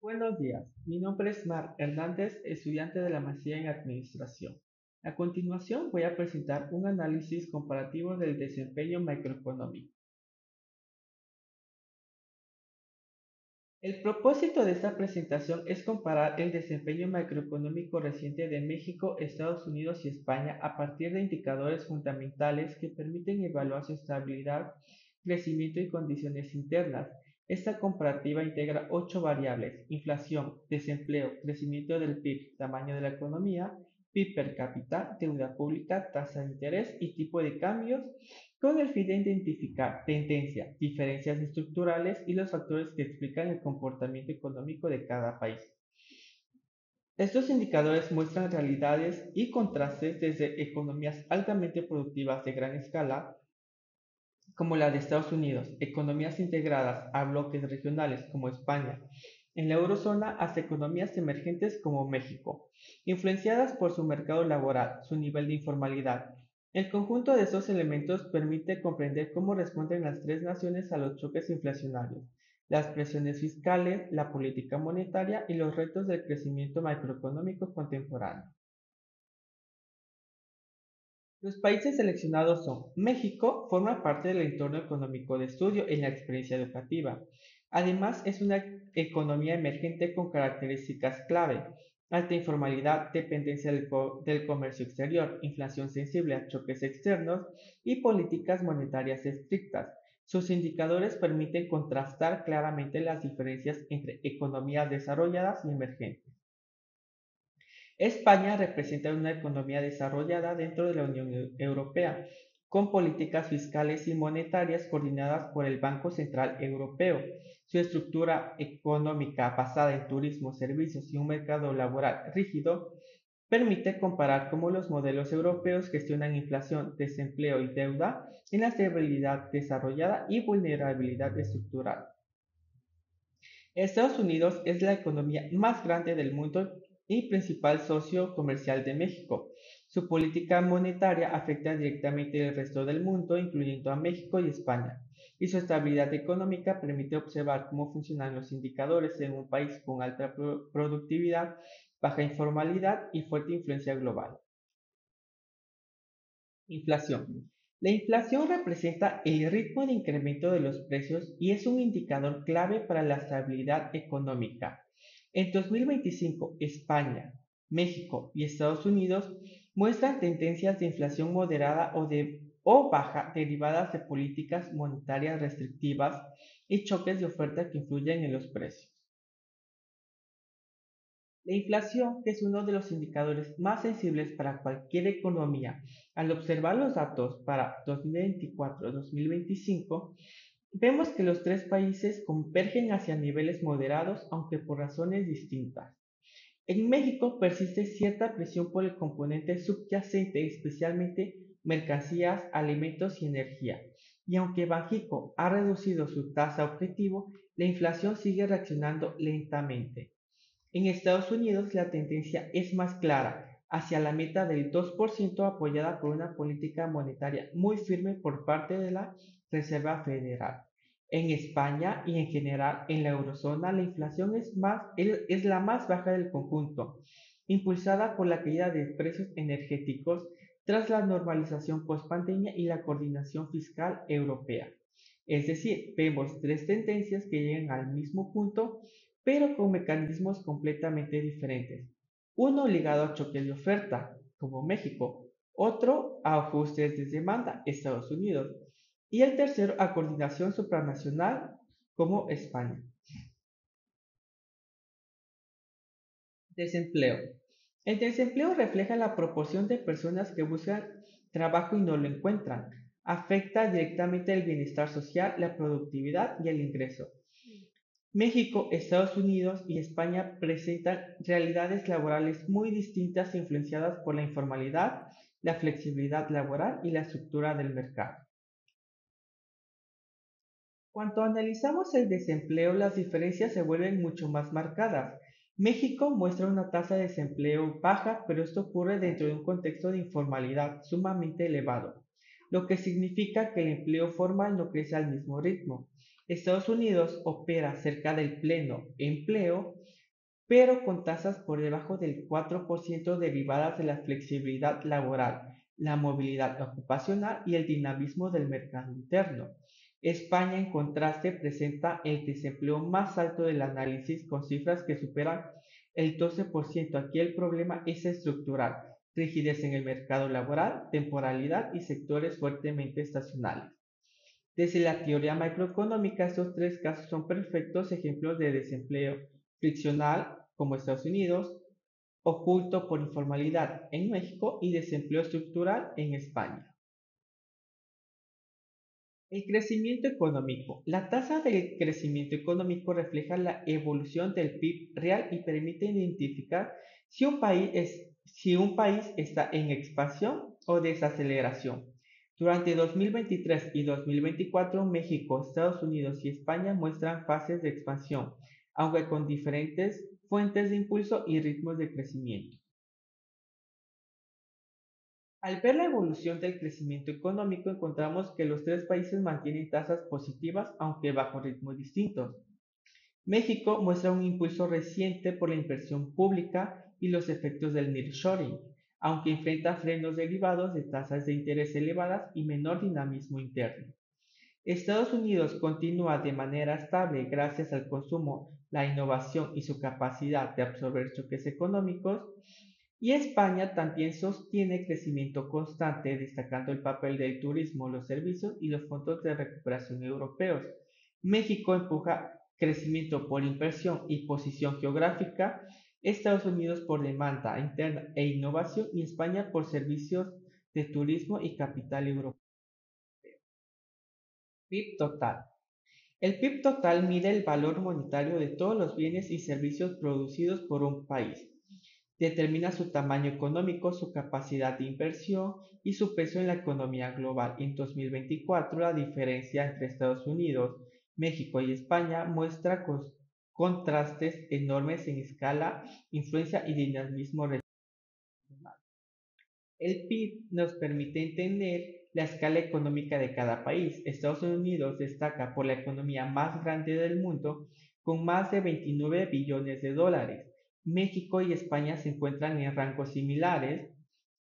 Buenos días, mi nombre es Mar Hernández, estudiante de la maestría en Administración. A continuación voy a presentar un análisis comparativo del desempeño macroeconómico. El propósito de esta presentación es comparar el desempeño macroeconómico reciente de México, Estados Unidos y España a partir de indicadores fundamentales que permiten evaluar su estabilidad, crecimiento y condiciones internas. Esta comparativa integra 8 variables: inflación, desempleo, crecimiento del PIB, tamaño de la economía, PIB per cápita, deuda pública, tasa de interés y tipo de cambios, con el fin de identificar tendencias, diferencias estructurales y los factores que explican el comportamiento económico de cada país. Estos indicadores muestran realidades y contrastes desde economías altamente productivas de gran escala, como la de Estados Unidos, economías integradas a bloques regionales como España, en la eurozona, hasta economías emergentes como México, influenciadas por su mercado laboral, su nivel de informalidad. El conjunto de estos elementos permite comprender cómo responden las tres naciones a los choques inflacionarios, las presiones fiscales, la política monetaria y los retos del crecimiento macroeconómico contemporáneo. Los países seleccionados son: México forma parte del entorno económico de estudio en la experiencia educativa. Además, es una economía emergente con características clave: alta informalidad, dependencia del comercio exterior, inflación sensible a choques externos y políticas monetarias estrictas. Sus indicadores permiten contrastar claramente las diferencias entre economías desarrolladas y emergentes. España representa una economía desarrollada dentro de la Unión Europea, con políticas fiscales y monetarias coordinadas por el Banco Central Europeo. Su estructura económica basada en turismo, servicios y un mercado laboral rígido permite comparar cómo los modelos europeos gestionan inflación, desempleo y deuda en la estabilidad desarrollada y vulnerabilidad estructural. Estados Unidos es la economía más grande del mundo y principal socio comercial de México. Su política monetaria afecta directamente al resto del mundo, incluyendo a México y España, y su estabilidad económica permite observar cómo funcionan los indicadores en un país con alta productividad, baja informalidad y fuerte influencia global. Inflación. La inflación representa el ritmo de incremento de los precios y es un indicador clave para la estabilidad económica. En 2025, España, México y Estados Unidos muestran tendencias de inflación moderada o baja derivadas de políticas monetarias restrictivas y choques de oferta que influyen en los precios. La inflación, que es uno de los indicadores más sensibles para cualquier economía, al observar los datos para 2024-2025, vemos que los tres países convergen hacia niveles moderados, aunque por razones distintas. En México persiste cierta presión por el componente subyacente, especialmente mercancías, alimentos y energía. Y aunque Banxico ha reducido su tasa objetivo, la inflación sigue reaccionando lentamente. En Estados Unidos la tendencia es más clara, hacia la meta del 2% apoyada por una política monetaria muy firme por parte de la Reserva Federal. En España y en general en la eurozona la inflación es la más baja del conjunto, impulsada por la caída de precios energéticos tras la normalización post-pandemia y la coordinación fiscal europea. Es decir, vemos tres tendencias que llegan al mismo punto pero con mecanismos completamente diferentes. Uno ligado a choques de oferta, como México, otro a ajustes de demanda, Estados Unidos, y el tercero a coordinación supranacional, como España. Desempleo. El desempleo refleja la proporción de personas que buscan trabajo y no lo encuentran. Afecta directamente el bienestar social, la productividad y el ingreso. México, Estados Unidos y España presentan realidades laborales muy distintas influenciadas por la informalidad, la flexibilidad laboral y la estructura del mercado. Cuando analizamos el desempleo, las diferencias se vuelven mucho más marcadas. México muestra una tasa de desempleo baja, pero esto ocurre dentro de un contexto de informalidad sumamente elevado, lo que significa que el empleo formal no crece al mismo ritmo. Estados Unidos opera cerca del pleno empleo, pero con tasas por debajo del 4% derivadas de la flexibilidad laboral, la movilidad ocupacional y el dinamismo del mercado interno. España, en contraste, presenta el desempleo más alto del análisis con cifras que superan el 12%. Aquí el problema es estructural, rigidez en el mercado laboral, temporalidad y sectores fuertemente estacionales. Desde la teoría macroeconómica, estos tres casos son perfectos ejemplos de desempleo friccional, como Estados Unidos, oculto por informalidad en México y desempleo estructural en España. El crecimiento económico. La tasa de crecimiento económico refleja la evolución del PIB real y permite identificar si un país está en expansión o desaceleración. Durante 2023 y 2024, México, Estados Unidos y España muestran fases de expansión, aunque con diferentes fuentes de impulso y ritmos de crecimiento. Al ver la evolución del crecimiento económico, encontramos que los tres países mantienen tasas positivas, aunque bajo ritmos distintos. México muestra un impulso reciente por la inversión pública y los efectos del nearshoring, aunque enfrenta frenos derivados de tasas de interés elevadas y menor dinamismo interno. Estados Unidos continúa de manera estable gracias al consumo, la innovación y su capacidad de absorber choques económicos, y España también sostiene crecimiento constante, destacando el papel del turismo, los servicios y los fondos de recuperación europeos. México empuja crecimiento por inversión y posición geográfica, Estados Unidos por demanda interna e innovación y España por servicios de turismo y capital europeo. PIB total. El PIB total mide el valor monetario de todos los bienes y servicios producidos por un país. Determina su tamaño económico, su capacidad de inversión y su peso en la economía global. En 2024, la diferencia entre Estados Unidos, México y España muestra contrastes enormes en escala, influencia y dinamismo regional. El PIB nos permite entender la escala económica de cada país. Estados Unidos destaca por la economía más grande del mundo, con más de 29 billones de dólares. México y España se encuentran en rangos similares,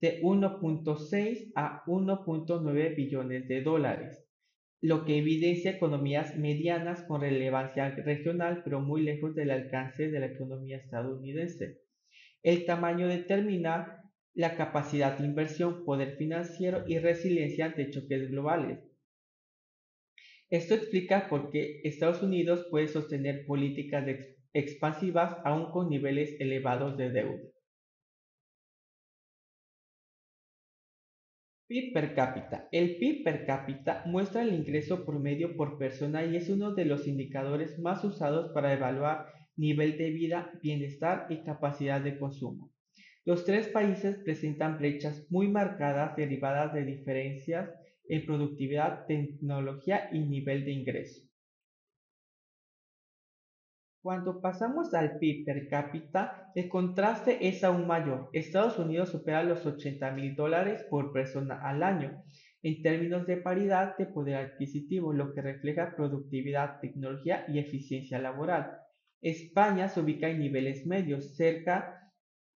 de 1.6 a 1.9 billones de dólares, lo que evidencia economías medianas con relevancia regional, pero muy lejos del alcance de la economía estadounidense. El tamaño determina la capacidad de inversión, poder financiero y resiliencia ante choques globales. Esto explica por qué Estados Unidos puede sostener políticas expansivas aún con niveles elevados de deuda. PIB per cápita. El PIB per cápita muestra el ingreso promedio por persona y es uno de los indicadores más usados para evaluar nivel de vida, bienestar y capacidad de consumo. Los tres países presentan brechas muy marcadas derivadas de diferencias en productividad, tecnología y nivel de ingreso. Cuando pasamos al PIB per cápita, el contraste es aún mayor. Estados Unidos supera los $80,000 por persona al año en términos de paridad de poder adquisitivo, lo que refleja productividad, tecnología y eficiencia laboral. España se ubica en niveles medios, cerca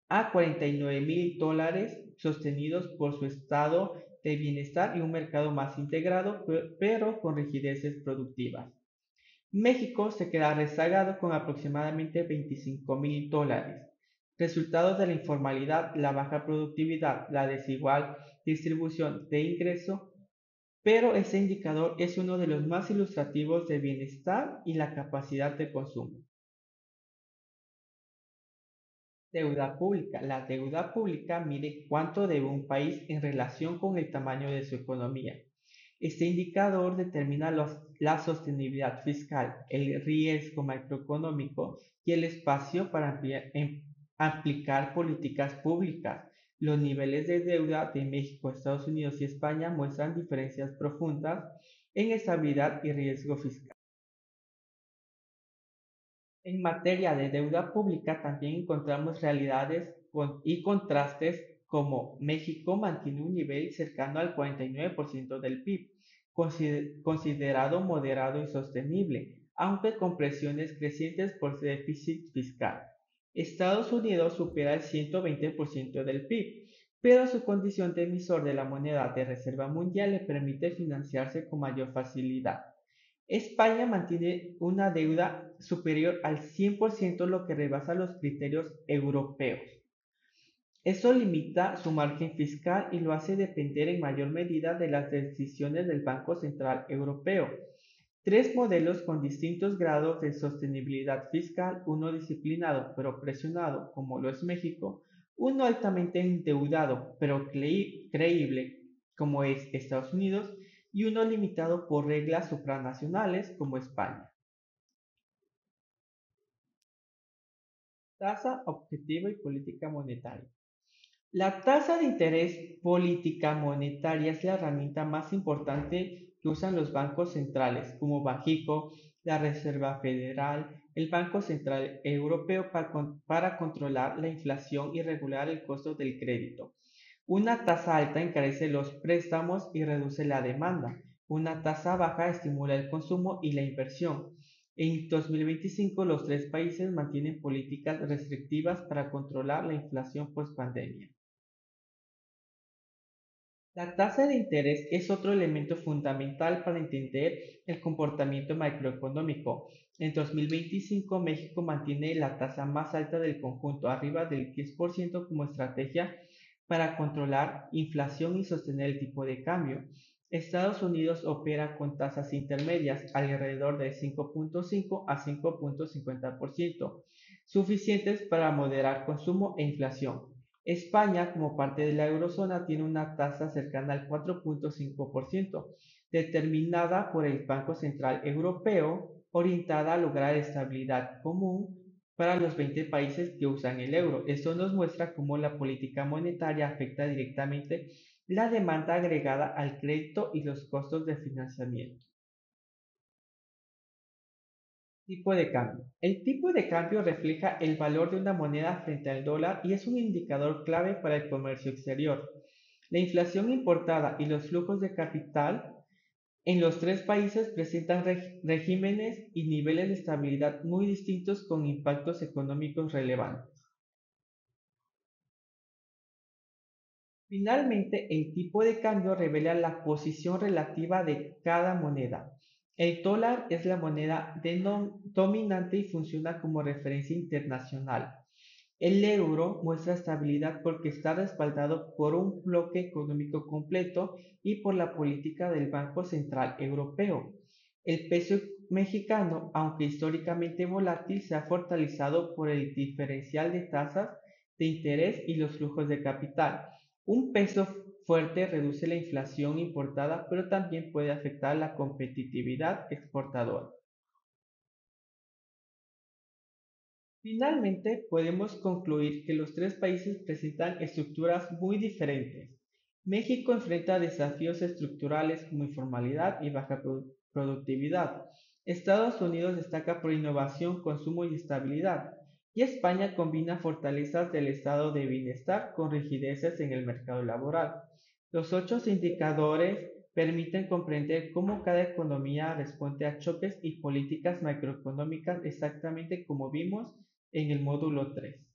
a $49,000, sostenidos por su estado de bienestar y un mercado más integrado, pero con rigideces productivas. México se queda rezagado con aproximadamente $25,000, resultados de la informalidad, la baja productividad, la desigual distribución de ingreso, pero ese indicador es uno de los más ilustrativos de bienestar y la capacidad de consumo. Deuda pública. La deuda pública mide cuánto debe un país en relación con el tamaño de su economía. Este indicador determina la sostenibilidad fiscal, el riesgo macroeconómico y el espacio para aplicar políticas públicas. Los niveles de deuda de México, Estados Unidos y España muestran diferencias profundas en estabilidad y riesgo fiscal. En materia de deuda pública también encontramos realidades y contrastes como México mantiene un nivel cercano al 49% del PIB, considerado moderado y sostenible, aunque con presiones crecientes por déficit fiscal. Estados Unidos supera el 120% del PIB, pero su condición de emisor de la moneda de reserva mundial le permite financiarse con mayor facilidad. España mantiene una deuda superior al 100%, lo que rebasa los criterios europeos. Eso limita su margen fiscal y lo hace depender en mayor medida de las decisiones del Banco Central Europeo. Tres modelos con distintos grados de sostenibilidad fiscal, uno disciplinado pero presionado, como lo es México, uno altamente endeudado pero creíble, como es Estados Unidos, y uno limitado por reglas supranacionales, como España. Tasa, objetivo y política monetaria. La tasa de interés política monetaria es la herramienta más importante que usan los bancos centrales, como Banxico, la Reserva Federal, el Banco Central Europeo para controlar la inflación y regular el costo del crédito. Una tasa alta encarece los préstamos y reduce la demanda. Una tasa baja estimula el consumo y la inversión. En 2025, los tres países mantienen políticas restrictivas para controlar la inflación post-pandemia. La tasa de interés es otro elemento fundamental para entender el comportamiento macroeconómico. En 2025, México mantiene la tasa más alta del conjunto, arriba del 10% como estrategia para controlar inflación y sostener el tipo de cambio. Estados Unidos opera con tasas intermedias alrededor de 5.5 a 5.50%, suficientes para moderar consumo e inflación. España, como parte de la eurozona, tiene una tasa cercana al 4.5%, determinada por el Banco Central Europeo, orientada a lograr estabilidad común para los 20 países que usan el euro. Esto nos muestra cómo la política monetaria afecta directamente la demanda agregada al crédito y los costos de financiamiento. Tipo de cambio. El tipo de cambio refleja el valor de una moneda frente al dólar y es un indicador clave para el comercio exterior. La inflación importada y los flujos de capital en los tres países presentan regímenes y niveles de estabilidad muy distintos con impactos económicos relevantes. Finalmente, el tipo de cambio revela la posición relativa de cada moneda. El dólar es la moneda dominante y funciona como referencia internacional. El euro muestra estabilidad porque está respaldado por un bloque económico completo y por la política del Banco Central Europeo. El peso mexicano, aunque históricamente volátil, se ha fortalecido por el diferencial de tasas de interés y los flujos de capital. Un peso fuerte reduce la inflación importada, pero también puede afectar la competitividad exportadora. Finalmente, podemos concluir que los tres países presentan estructuras muy diferentes. México enfrenta desafíos estructurales como informalidad y baja productividad. Estados Unidos destaca por innovación, consumo y estabilidad. Y España combina fortalezas del estado de bienestar con rigideces en el mercado laboral. Los ocho indicadores permiten comprender cómo cada economía responde a choques y políticas macroeconómicas exactamente como vimos en el módulo 3.